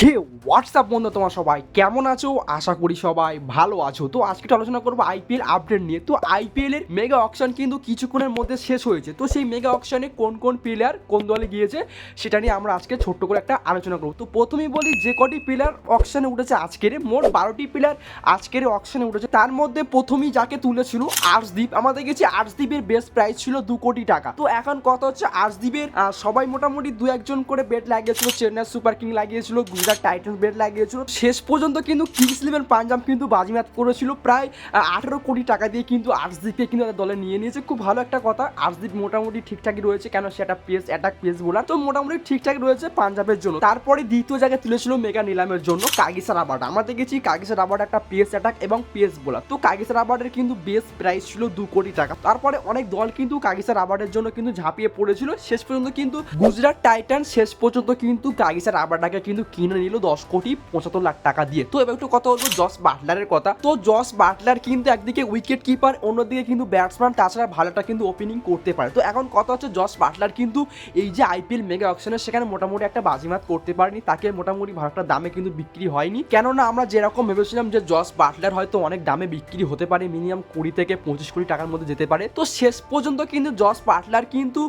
হে WhatsApp বন্ধু, তোমার সবাই কেমন আছো? আশা করি সবাই ভালো আছো। তো আজকে একটু আলোচনা করবো আইপিএল আপডেট নিয়ে। তো আইপিএল এর মেগা অকশন কিন্তু কিছুক্ষণের মধ্যে শেষ হয়েছে। তো সেই মেগা অকশনে কোন কোন প্লেয়ার কোন দলে গিয়েছে সেটা নিয়ে আমরা আজকে ছোট্ট করে একটা আলোচনা করবো। তো প্রথমেই বলি, যে কটি প্লেয়ার অকশনে উঠেছে আজকের, মোট 12টি প্লেয়ার আজকের অকশনে উঠেছে। তার মধ্যে প্রথমেই যাকে তুলেছিল আর্শদীপ, আমরা দেখেছি আর্শদীপের বেস্ট প্রাইস ছিল 2 কোটি টাকা। তো এখন কথা হচ্ছে আর্শদীপের সবাই মোটামুটি দু একজন করে বেট লাগিয়েছিল। চেন্নাই সুপার কিং লাগিয়েছিল, গুজরাট টাইটান্স বেট লাগিয়েছিল। শেষ পর্যন্ত কিন্তু কিংস ইলেভেন পাঞ্জাব কিন্তু বাজিমাত করেছিল প্রায় 18 কোটি টাকা দিয়ে, কিন্তু আর্শদীপকে কিন্তু তাদের দলে নিয়ে নিয়েছে। খুব ভালো একটা কথা, আর্শদীপ মোটামুটি ঠিকঠাকই রয়েছে, কেন সেটা পেস অ্যাটাক পেস বোলার, তো মোটামুটি ঠিকঠাক রয়েছে পাঞ্জাবের জন্য। তারপরে দ্বিতীয় জায়গায় তুলেছিল মেগা নিলামের জন্য কাগিসা রাবার্ড। আমরা দেখেছি কাগিসা রাবার্ড একটা পেস অ্যাটাক এবং পেস বোলার। তো কাগিসা রাবার্ডের কিন্তু বেস্ট প্রাইস ছিল 2 কোটি টাকা। তারপরে অনেক দল কিন্তু কাগিসা রাবার্ডের জন্য কিন্তু ঝাঁপিয়ে পড়েছিল। শেষ পর্যন্ত কিন্তু গুজরাট টাইটান্স শেষ পর্যন্ত কিন্তু কাগিসা রাবার্ডটাকে কিন্তু কিনে নিল 10 কোটি 75 লাখ টাকা দিয়ে। তো এবার একটু কথা বলবো জস বাটলারের কথা। তো জস বাটলার কিন্তু একদিকে উইকেট কিপার, অন্যদিকে কিন্তু ব্যাটসম্যান, তাছাড়া ভালোটা কিন্তু ওপেনিং করতে পারে। তো এখন কথা হচ্ছে জস বাটলার কিন্তু এই যে আইপিএল মেগা অকশনে সেখানে মোটামুটি একটা বাজিমাত করতে পারেনি, তাকে মোটামুটি ভালো একটা দামে কিন্তু বিক্রি হয়নি। কেননা আমরা যেরকম ভেবেছিলাম যে জস বাটলার হয়তো অনেক দামে বিক্রি হতে পারে, মিনিমাম 20 থেকে 25 কোটি টাকার মধ্যে যেতে পারে। তো শেষ পর্যন্ত কিন্তু জস বাটলার কিন্তু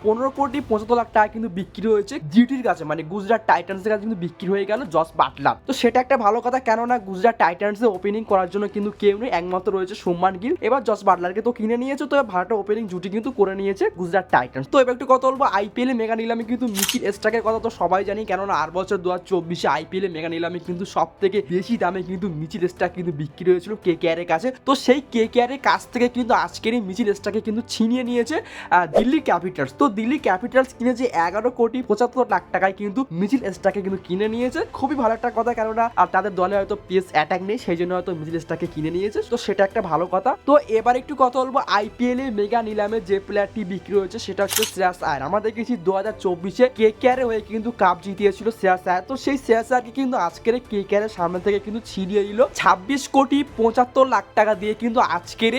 15 কোটি 75 লাখ টাকা কিন্তু বিক্রি হয়েছে জিটির কাছে, মানে গুজরাট টাইটান্সের কাছে কিন্তু বিক্রি হয়ে গেল জস বাটলার। তো সেটা একটা ভালো কথা, কেননা গুজরাট টাইটান্সে ওপেনিং করার জন্য কিন্তু কেউ নেই, একমাত্র রয়েছে শুভমান গিল। এবার জস বাটলারকে তো কিনে নিয়েছে, তো ভালোটা ওপেনিং জুটি কিন্তু করে নিয়েছে গুজরাট টাইটান্স। তো এবার একটু কথা বলবো আইপিএল এ মেগা নিলামে কিন্তু মিচিল স্টার্কের কথা তো সবাই জানি, কেননা আর বছর 2024 আইপিএল এ মেগা নিলামে কিন্তু সব থেকে বেশি দামে কিন্তু মিচিল স্টার্ক কিন্তু বিক্রি হয়েছিল কেকেআর এর কাছে। তো সেই কেকেআর এর কাছ থেকে কিন্তু আজকের এই মিচিল স্টার্ককে কিন্তু ছিনিয়ে নিয়েছে দিল্লি ক্যাপিটালস। তো দিল্লি ক্যাপিটালস কিনেছে 11 কোটি 75 লাখ টাকায় কিন্তু মিচিল স্টার্ককে কিন্তু কিনে নিয়েছে। খুবই ভালো একটা কথা, কেননা আর তাদের দলে হয়তো পেস অ্যাটাক নেই, সেই জন্য হয়তো মিচিল স্টার্ককে কিনে নিয়েছে। তো সেটা একটা ভালো কথা। তো এবার একটু কথা বলবো আইপিএল এ মেগা নিলামে যে প্লেয়ারটি বিক্রি হয়েছে সেটা হচ্ছে শ্রেয়াস আয়ার। আমরা দেখেছি 2024 কেকেআর হয়ে কিন্তু কাপ জিতিয়েছিল শ্রেয়াস আয়ার। তো সেই শ্রেয়াস আয়ারকে কিন্তু আজকের কেকেআর এর সামনে থেকে কিন্তু ছিনিয়ে নিল 26 কোটি 75 লাখ টাকা দিয়ে, কিন্তু আজকের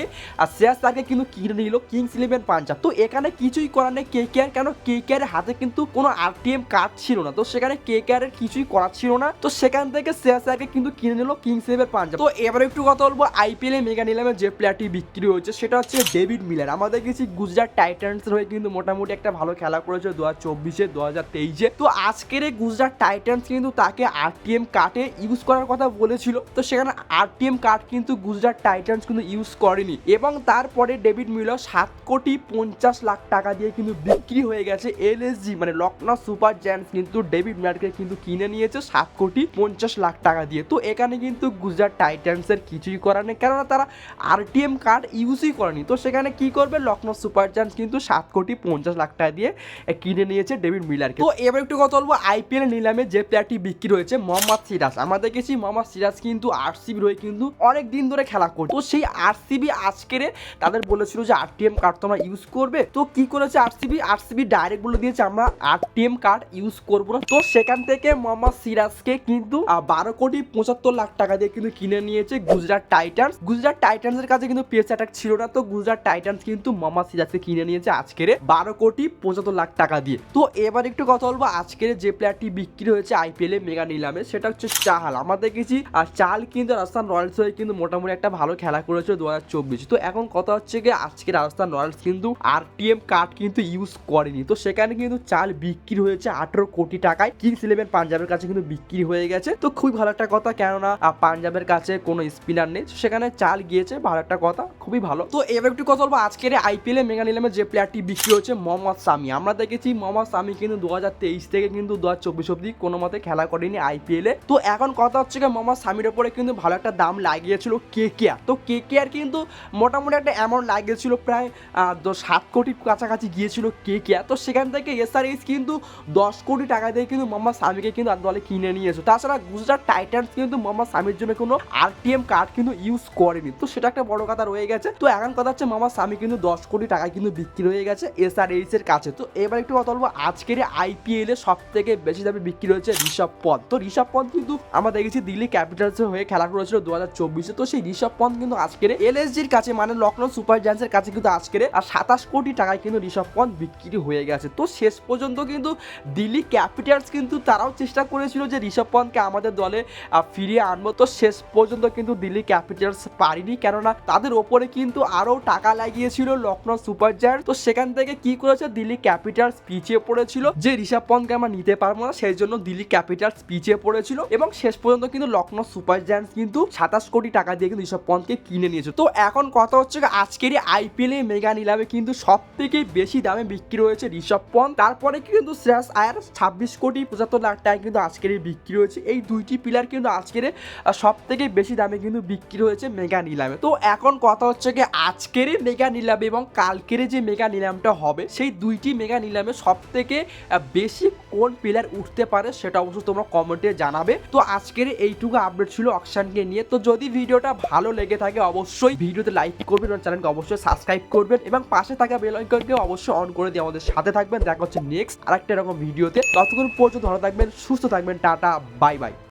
শ্রেয়াস আয়ারকে কিন্তু কিনে নিল কিংস ইলেভেন পাঞ্জাব। তো এখানে কিছুই করার নেই কেকেআর, কেন কেকেআর এর হাতে কিন্তু কোনো আরটিএম কার্ড ছিল না, তো সেখানে কেকেআর এর কিছুই করার ছিল না। তো সেখান থেকে শ্রেয়াস আয়ারকে কিন্তু কিনে নিল কিংস ইলেভেন পাঞ্জাব। তো এবার একটু কথা বলবো আইপিএল এ মেগা নিলামে যে প্লেয়ারটি বিক্রি হয়েছে সেটা হচ্ছে ডেভিড মিলার। আমাদের কিছু গুজরাট টাইটান্স হয়ে কিন্তু মোটামুটি একটা ভালো খেলা করেছে 2024 2023। তো আজকের এই গুজরাট টাইটান্স কিন্তু তাকে আরটিএম কার্ডে ইউজ করার কথা বলেছিল, তো সেখানে আরটিএম কার্ড কিন্তু গুজরাট টাইটান্স কিন্তু ইউজ করেনি। এবং তারপরে ডেভিড মিলার 7 কোটি 50 লাখ টাকা দিয়ে কিন্তু বিক্রি হয়ে গেছে। এলএসজি মানে লখনৌ সুপার জায়ান্টস কিন্তু ডেভিড মিলারকে কিন্তু কিনে নিয়েছে 7 কোটি 50 লাখ টাকা দিয়ে। তো এখানে কিন্তু গুজরাট টাইটান্সের কিছুই করার নেই, কেননা তারা আরটিএম কার্ড ইউজই করেনি। তো সেখানে কি করবে, লখনৌ সুপার জায়ান্টস কিন্তু 7 কোটি 50 লাখ টাকা দিয়ে কিনে নিয়েছে ডেভিড মিলারকে। তো এবার একটু কথা বলবো আইপিএল নিলামে যে প্লেয়ারটি বিক্রি হয়েছে মোহাম্মদ সিরাজ। আমরা দেখেছি মোহাম্মদ সিরাজ কিন্তু আরসিবি হয়ে কিন্তু অনেক দিন ধরে খেলা করছে। তো সেই আরসিবি আজকের তাদের বলেছিল যে আরটিএম কার্ড তোমরা ইউজ করবে। তো কি করেছে আরসিবি ডাইরেক্ট বলে দিয়েছে আমরা আরটিএম কার্ড ইউজ করবো না। তো সেখান থেকে মোহাম্মদ সিরাজকে কিন্তু 12 কোটি 75 লাখ টাকা দিয়ে কিন্তু কিনে নিয়েছে গুজরাট টাইটান্স। গুজরাট টাইটান্সের কাছে কিন্তু পেস অ্যাটাক ছিল না, তো গুজরাট টাইটান্স কিন্তু মোহাম্মদ সিরাজকে কিনে নিয়েছে আজকের 12 কোটি 75 লাখ টাকা দিয়ে। তো এবার একটু কথা বলবো আজকের যে প্লেয়ারটি বিক্রি হয়েছে আইপিএল এ মেগা নিলামে সেটা হচ্ছে চাহাল। আমরা দেখেছি আর চাল কিন্তু রাজস্থান রয়্যালস হয়ে কিন্তু মোটামুটি একটা ভালো খেলা করেছে 2024। তো এখন কথা হচ্ছে যে আজকে রাজস্থান রয়্যালস কিন্তু আরটিএম কার্ড কিন্তু ইউজ করেনি, তো সেখানে কিন্তু চাল বিক্রি হয়েছে 18 কোটি টাকায় কিংস ইলেভেন পাঞ্জাবের কাছে কিন্তু বিক্রি হয়ে গেছে। তো খুবই ভালো একটা কথা, কেননা পাঞ্জাবের কাছে কোনো স্পিনার নেই, সেখানে চাল গিয়েছে, ভালো একটা কথা, খুবই ভালো। তো এবার একটু কথা বলবো আজকের আইপিএল এ মেগা নিলামে যে প্লেয়ারটি বিক্রি হচ্ছে মোহাম্মদ সামি। আমরা দেখেছি মোহাম্মদ সামি কিন্তু 2023 থেকে কিন্তু 2024 অব্দি কোনো মতে খেলা করেনি আইপিএল এ। তো এখন কথা হচ্ছে যে মোহাম্মদ সামির উপরে কিন্তু ভালো একটা দাম লাগিয়েছিল কেকেআর। তো কেকেআর কিন্তু মোটামুটি একটা অ্যামাউন্ট লাগিয়েছিল প্রায় 7 কোটির কাছাকাছি গিয়েছিল কেকেআর। তো সেখান থেকে এসআরএইচ কিন্তু 10 কোটি টাকা দিয়ে কিন্তু মোহাম্মদ সামিকে কিন্তু আর দলে কিনে নিয়েছে। তাছাড়া গুজরাট টাইটান্স কিন্তু মোহাম্মদ সামির জন্য কোনো আরটিএম কার্ড কিন্তু ইউজ করেনি, তো সেটা একটা বড় কথা রয়ে গেছে। তো এখন কথা হচ্ছে মোহাম্মদ সামি কিন্তু 10 কোটি টাকা কিন্তু বিক্রি হয়ে গেছে এসআরএইচ এর কাছে। তো এবার একটু কথা বলবো আজকের আইপিএল এ সব থেকে বেশি দামে বিক্রি হয়েছে ঋষভ পন্থ। তো ঋষভ পন্থ কিন্তু আমরা দেখেছি দিল্লি ক্যাপিটালস হয়ে খেলা করেছিল 2024। তো সেই ঋষভ পন্থ কিন্তু আজকের এলএসজির কাছে মানে লখনৌ সুপার জায়ান্টসের কাছে কিন্তু আজকের 27 কোটি টাকায় কিন্তু ঋষভ পন্থ বিক্রি হয়ে গেছে। তো শেষ পর্যন্ত কিন্তু দিল্লি ক্যাপিটালস কিন্তু তারাও চেষ্টা চেষ্টা করেছিল যে ঋষভ পন্থকে আমাদের দলে ফিরিয়ে আনবো, তো শেষ পর্যন্ত কিন্তু দিল্লি ক্যাপিটালস পারিনি, কেননা তাদের ওপরে কিন্তু আরও টাকা লাগিয়েছিল লখনৌ সুপার জায়ান্টস। তো সেখান থেকে কি করেছে, দিল্লি ক্যাপিটালস পিছিয়ে পড়েছিল যে ঋষভ পন্থকে আমরা নিতে পারবো না, সেই জন্য দিল্লি ক্যাপিটালস পিছিয়ে পড়েছিল এবং শেষ পর্যন্ত কিন্তু লখনৌ সুপার জায়ান্টস কিন্তু 27 কোটি টাকা দিয়ে কিন্তু ঋষভ পন্থকে কিনে নিয়েছে। তো এখন কথা হচ্ছে আজকের আইপিএল এ মেগা নিলামে কিন্তু সব থেকে বেশি দামে বিক্রি হয়েছে ঋষভ পন্থ, তারপরে কিন্তু শ্রেয়াস আয়ার 26 কোটি 75 লাখ টাকা কিন্তু আজকের বিক্রি হয়েছে। এই দুইটি প্লেয়ার কিন্তু আজকের সব থেকে বেশি দামে কিন্তু বিক্রি হয়েছে মেগা নিলামে। তো এখন কথা হচ্ছে কি আজকের মেগা নিলামে এবং কালকের যে মেগা নিলামটা হবে সেই দুইটি মেগা নিলামে সব থেকে বেশি কোন প্লেয়ার উঠতে পারে সেটা অবশ্যই তোমরা কমেন্টে জানাবে। তো আজকের এইটুকু আপডেট ছিল অকশনকে নিয়ে। তো যদি ভিডিওটা ভালো লেগে থাকে অবশ্যই ভিডিওতে লাইক করবেন এবং চ্যানেলকে অবশ্যই সাবস্ক্রাইব করবেন এবং পাশে থাকা বেল আইকনকে অবশ্যই অন করে দিয়ে আমাদের সাথে থাকবেন। দেখা হচ্ছে নেক্সট আরেকটা এরকম ভিডিওতে। ততক্ষণ পর্যন্ত ভালো থাকবেন, সুস্থ থাকবেন, টাটা, বাই বাই।